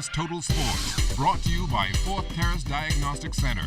ZNS Total Sports, brought to you by Fourth Terrace Diagnostic Center.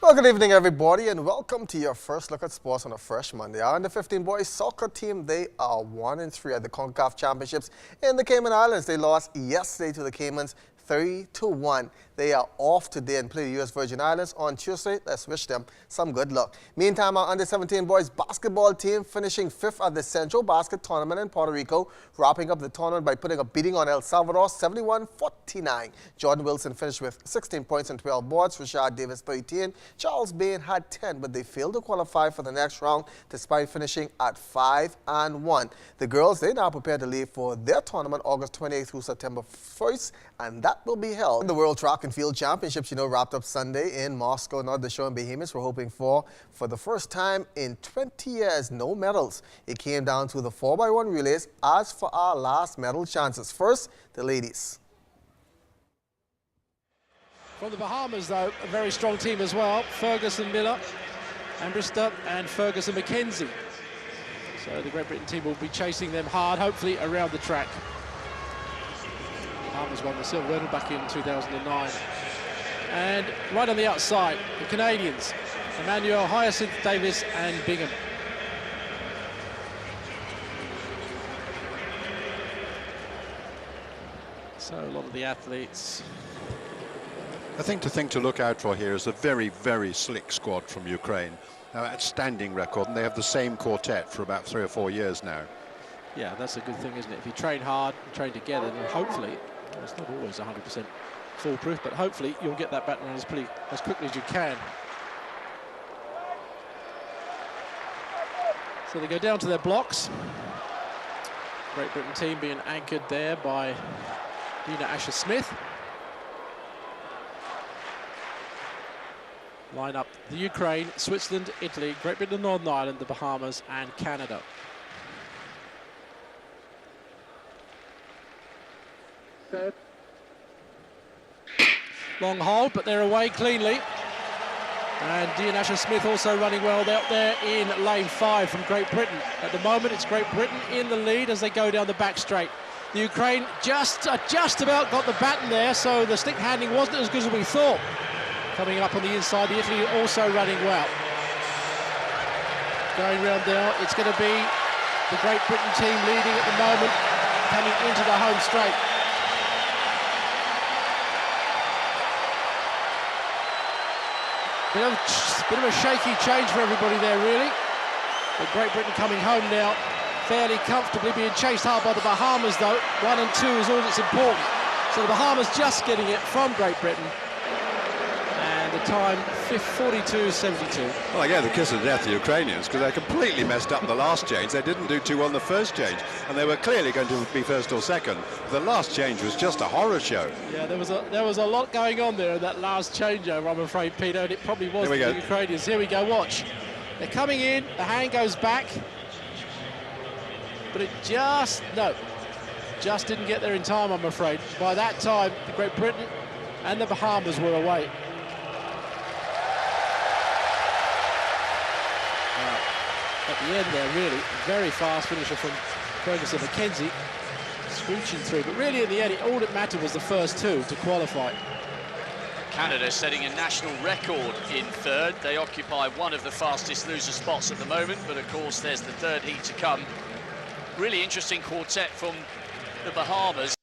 Well, good evening, everybody, and welcome to your first look at sports on a fresh Monday. Our under-15 boys soccer team, they are 1-3 at the CONCACAF Championships in the Cayman Islands. They lost yesterday to the Caymans 3-1. They are off today and play the U.S. Virgin Islands on Tuesday. Let's wish them some good luck. Meantime, our under-17 boys basketball team finishing 5th at the Central Basket Tournament in Puerto Rico, wrapping up the tournament by putting a beating on El Salvador 71-49. Jordan Wilson finished with 16 points and 12 boards. Rashad Davis 13. Charles Bain had 10, but they failed to qualify for the next round despite finishing at 5-1. The girls, they now prepare to leave for their tournament August 28th through September 1st, and that will be held in the World Track and Field Championships, wrapped up Sunday in Moscow. Not the show in Behemoths were hoping for the first time in 20 years, no medals. It came down to the 4x1 relays. As for our last medal chances, first, the ladies. From the Bahamas, though, a very strong team as well. Ferguson Miller, Ambrister and Ferguson McKenzie. So the Great Britain team will be chasing them hard, hopefully around the track. Bahamas won the silver medal back in 2009. And right on the outside, the Canadians, Emmanuel, Hyacinth Davis and Bingham. So a lot of the athletes. I think the thing to look out for here is a very, very slick squad from Ukraine. Outstanding record, and they have the same quartet for about 3 or 4 years now. Yeah, that's a good thing, isn't it? If you train hard, train together, then hopefully, it's not always 100% foolproof, but hopefully you'll get that back around as quickly as you can. So they go down to their blocks. Great Britain team being anchored there by Dina Asher-Smith. Line up the Ukraine, Switzerland, Italy, Great Britain, Northern Ireland, the Bahamas and Canada. Long hold, but they're away cleanly. And Dean Asher-Smith also running well out there in lane 5 from Great Britain. At the moment, it's Great Britain in the lead as they go down the back straight. The Ukraine just about got the baton there, so the stick handling wasn't as good as we thought. Coming up on the inside, the Italy also running well. Going round there, it's going to be the Great Britain team leading at the moment, coming into the home straight. Bit of a shaky change for everybody there, really. But Great Britain coming home now, fairly comfortably, being chased hard by the Bahamas, though. 1 and 2 is all that's important. So the Bahamas just getting it from Great Britain. The time 42.72. Well, I gave the kiss of death to the Ukrainians because they completely messed up the last change. They didn't do too well on the first change, and they were clearly going to be first or second. The last change was just a horror show. Yeah, there was a lot going on there in that last changeover, I'm afraid, Peter, and it probably was the Ukrainians. Here we go, watch. They're coming in, the hand goes back, but it just didn't get there in time, I'm afraid. By that time, the Great Britain and the Bahamas were away. At the end there, really, very fast finisher from Ferguson McKenzie, screeching through. But really, in the end, all that mattered was the first 2 to qualify. Canada setting a national record in 3rd. They occupy one of the fastest loser spots at the moment, but of course, there's the 3rd heat to come. Really interesting quartet from the Bahamas.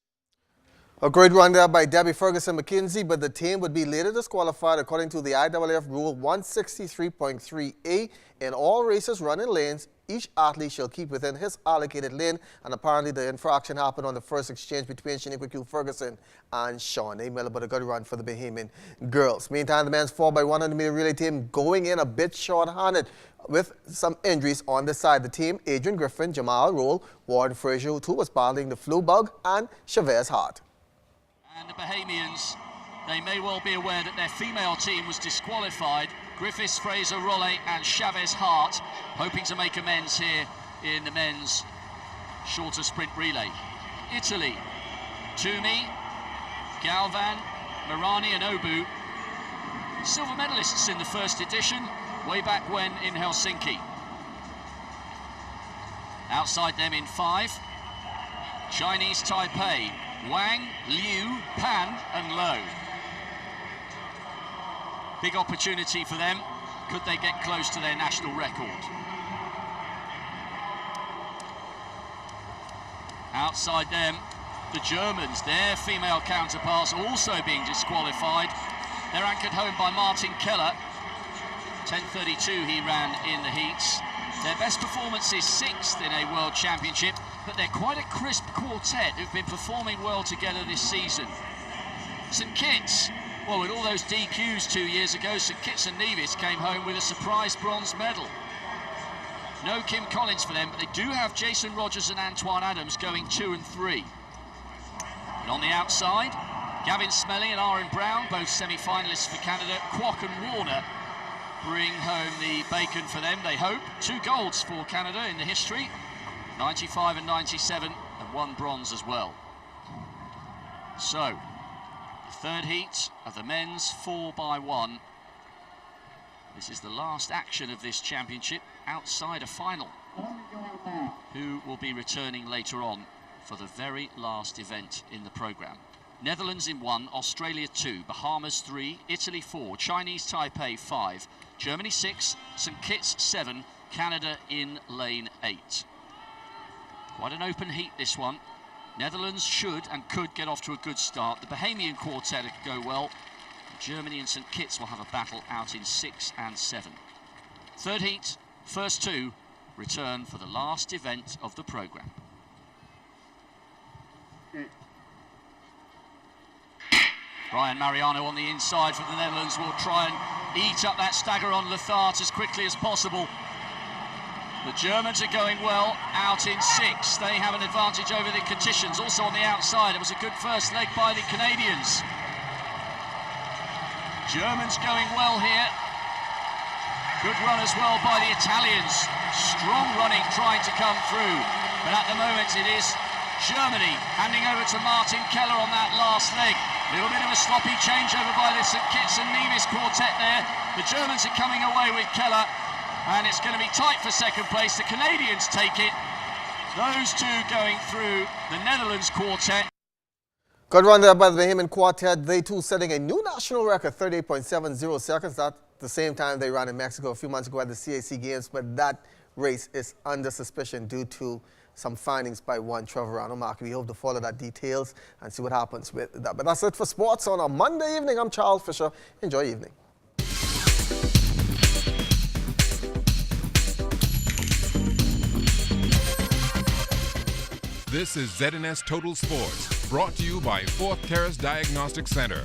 A great run there by Debbie Ferguson McKenzie, but the team would be later disqualified according to the IAAF Rule 163.3A. In all races run in lanes, each athlete shall keep within his allocated lane, and apparently the infraction happened on the first exchange between Shaniqua Q. Ferguson and Shawnee Miller, but a good run for the Bahamian girls. Meantime, the men's 4x100-meter relay team going in a bit short-handed with some injuries on the side. The team, Adrian Griffin, Jamal Roll, Warren Frazier, who was battling the flu bug, and Chavez Hart. And the Bahamians, they may well be aware that their female team was disqualified. Griffiths, Fraser, Rolle and Chavez Hart hoping to make amends here in the men's shorter sprint relay. Italy, Toomey, Galvan, Marani and Obu, silver medalists in the first edition, way back when in Helsinki. Outside them in 5, Chinese Taipei, Wang, Liu, Pan and Lo. Big opportunity for them. Could they get close to their national record? Outside them, the Germans, their female counterparts also being disqualified. They're anchored home by Martin Keller. 10:32 he ran in the heats. Their best performance is 6th in a World Championship, but they're quite a crisp quartet who've been performing well together this season. St Kitts, well, with all those DQs 2 years ago, St Kitts and Nevis came home with a surprise bronze medal. No Kim Collins for them, but they do have Jason Rogers and Antoine Adams going 2 and 3. And on the outside, Gavin Smelly and Aaron Brown, both semi-finalists for Canada. Kwok and Warner bring home the bacon for them, they hope. 2 golds for Canada in the history, 95 and 97, and 1 bronze as well. So, the third heat of the men's 4x1. This is the last action of this championship outside a final. Who will be returning later on for the very last event in the programme. Netherlands in 1, Australia 2, Bahamas 3, Italy 4, Chinese Taipei 5, Germany 6, St Kitts 7, Canada in lane 8. Quite an open heat, this one. Netherlands should and could get off to a good start. The Bahamian quartet could go well. Germany and St Kitts will have a battle out in 6 and 7. Third heat, first 2, return for the last event of the programme. Brian Mariano on the inside for the Netherlands will try and eat up that stagger on Lethart as quickly as possible. The Germans are going well out in 6. They have an advantage over the conditions. Also on the outside, it was a good first leg by the Canadians. Germans going well here. Good run as well by the Italians. Strong running trying to come through. But at the moment it is Germany handing over to Martin Keller on that last leg. A little bit of a sloppy changeover by the St Kitts and Nevis quartet there. The Germans are coming away with Keller, and it's going to be tight for second place. The Canadians take it. Those 2 going through the Netherlands quartet. Good run there by the Bahamian quartet. They too setting a new national record, 38.70 seconds. At the same time they ran in Mexico a few months ago at the CAC Games, but that race is under suspicion due to some findings by one Trevor Mark. We hope to follow that details and see what happens with that. But that's it for sports on a Monday evening. I'm Charles Fisher. Enjoy your evening. This is ZNS Total Sports, brought to you by 4th Terrace Diagnostic Center.